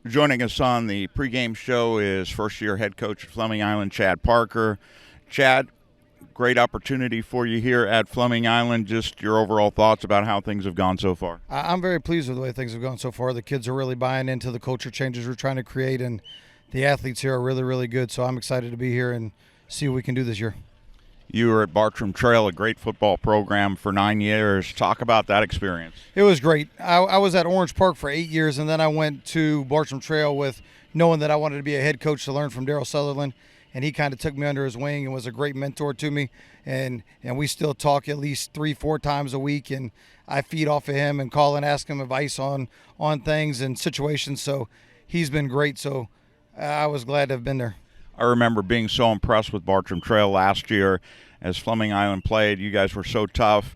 Joining us on the pregame show is first-year head coach at Fleming Island, Chad Parker. Chad, great opportunity for you here at Fleming Island. Just your overall thoughts about how things have gone so far. I'm very pleased with the way things have gone so far. The kids are really buying into the culture changes we're trying to create, and the athletes here are really, really good. So I'm excited to be here and see what we can do this year. You were at Bartram Trail, a great football program for 9 years. Talk about that experience. It was great. I was at Orange Park for 8 years, and then I went to Bartram Trail with knowing that I wanted to be a head coach to learn from Daryl Sutherland, and he kind of took me under his wing and was a great mentor to me. And we still talk at least 3-4 times a week, and I feed off of him and call and ask him advice on things and situations. So he's been great. So I was glad to have been there. I remember being so impressed with Bartram Trail last year as Fleming Island played. You guys were so tough.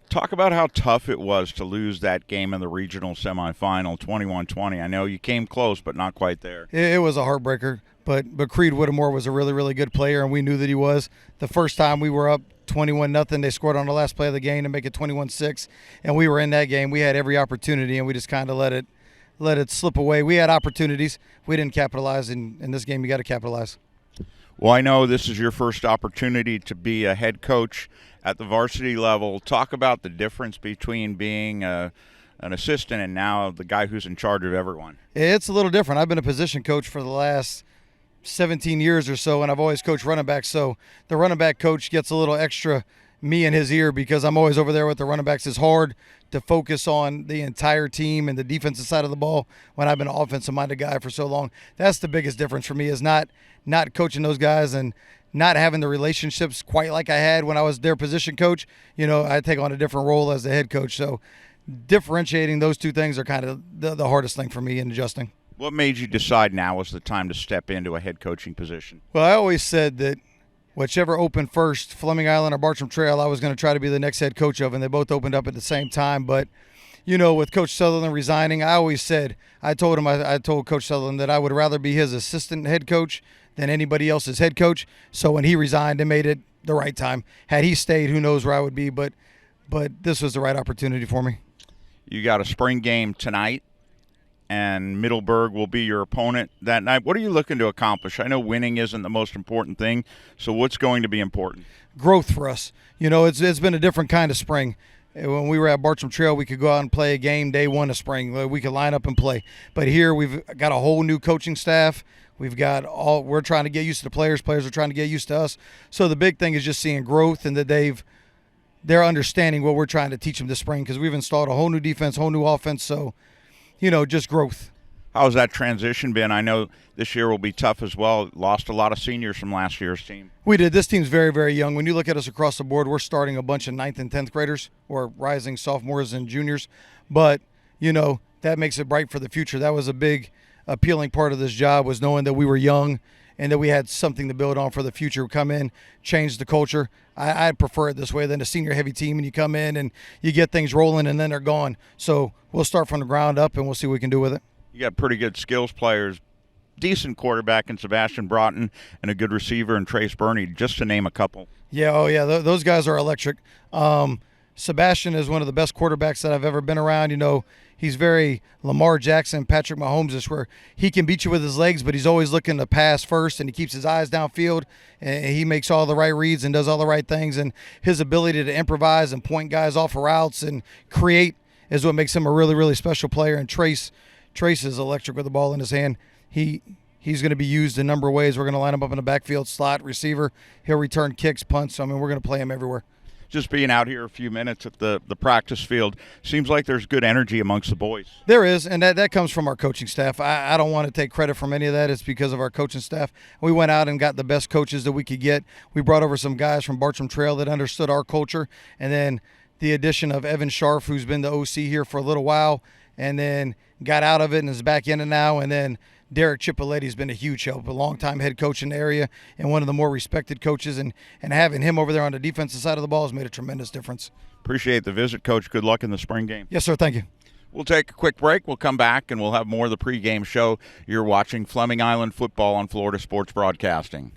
Talk about how tough it was to lose that game in the regional semifinal, 21-20. I know you came close, but not quite there. It was a heartbreaker, but Creed Whittemore was a really, really good player, and we knew that he was. The first time we were up 21-0, they scored on the last play of the game to make it 21-6, and we were in that game. We had every opportunity, and we just kind of let it slip away. We had opportunities. We didn't capitalize, and in this game you got to capitalize. Well, I know this is your first opportunity to be a head coach at the varsity level. Talk about the difference between being an assistant and now the guy who's in charge of everyone. It's a little different. I've been a position coach for the last 17 years or so, and I've always coached running backs. So the running back coach gets a little extra me in his ear because I'm always over there with the running backs. It's hard to focus on the entire team and the defensive side of the ball when I've been an offensive-minded guy for so long. That's the biggest difference for me, is not coaching those guys and not having the relationships quite like I had when I was their position coach. You know, I take on a different role as the head coach. So differentiating those two things are kind of the hardest thing for me in adjusting. What made you decide now was the time to step into a head coaching position? Well, I always said that whichever opened first, Fleming Island or Bartram Trail, I was going to try to be the next head coach of, and they both opened up at the same time. But, you know, with Coach Sutherland resigning, I always said, I told Coach Sutherland that I would rather be his assistant head coach than anybody else's head coach. So when he resigned, it made it the right time. Had he stayed, who knows where I would be, but this was the right opportunity for me. You got a spring game tonight, and Middleburg will be your opponent that night. What are you looking to accomplish? I know winning isn't the most important thing, so what's going to be important? Growth for us. You know, it's been a different kind of spring. When we were at Bartram Trail, we could go out and play a game day one of spring. We could line up and play. But here we've got a whole new coaching staff. We're trying to get used to the players. Players are trying to get used to us. So the big thing is just seeing growth and that they're understanding what we're trying to teach them this spring, because we've installed a whole new defense, whole new offense. So, you know, just growth. How's that transition been? I know this year will be tough as well. Lost a lot of seniors from last year's team. We did. This team's very, very young. When you look at us across the board, we're starting a bunch of 9th and 10th graders or rising sophomores and juniors. But, you know, that makes it bright for the future. That was a big appealing part of this job, was knowing that we were young and that we had something to build on for the future. Come in, change the culture. I prefer it this way than a senior-heavy team, and you come in and you get things rolling and then they're gone. So we'll start from the ground up and we'll see what we can do with it. You got pretty good skills players, decent quarterback in Sebastian Broughton, and a good receiver in Trace Burney, just to name a couple. Yeah, those guys are electric. Sebastian is one of the best quarterbacks that I've ever been around. You know, he's very Lamar Jackson, Patrick Mahomes-ish, where he can beat you with his legs, but he's always looking to pass first, and he keeps his eyes downfield, and he makes all the right reads and does all the right things. And his ability to improvise and point guys off of routes and create is what makes him a really, really special player. And Trace is electric with the ball in his hand. He's going to be used a number of ways. We're going to line him up in the backfield, slot, receiver. He'll return kicks, punts. I mean, we're going to play him everywhere. Just being out here a few minutes at the practice field, seems like there's good energy amongst the boys. There is, and that comes from our coaching staff. I don't want to take credit from any of that. It's because of our coaching staff. We went out and got the best coaches that we could get. We brought over some guys from Bartram Trail that understood our culture, and then the addition of Evan Scharf, who's been the OC here for a little while, and then got out of it and is back in it now, and then Derek Chippoletti's been a huge help, a longtime head coach in the area and one of the more respected coaches, and having him over there on the defensive side of the ball has made a tremendous difference. Appreciate the visit, Coach. Good luck in the spring game. Yes, sir. Thank you. We'll take a quick break. We'll come back, and we'll have more of the pregame show. You're watching Fleming Island football on Florida Sports Broadcasting.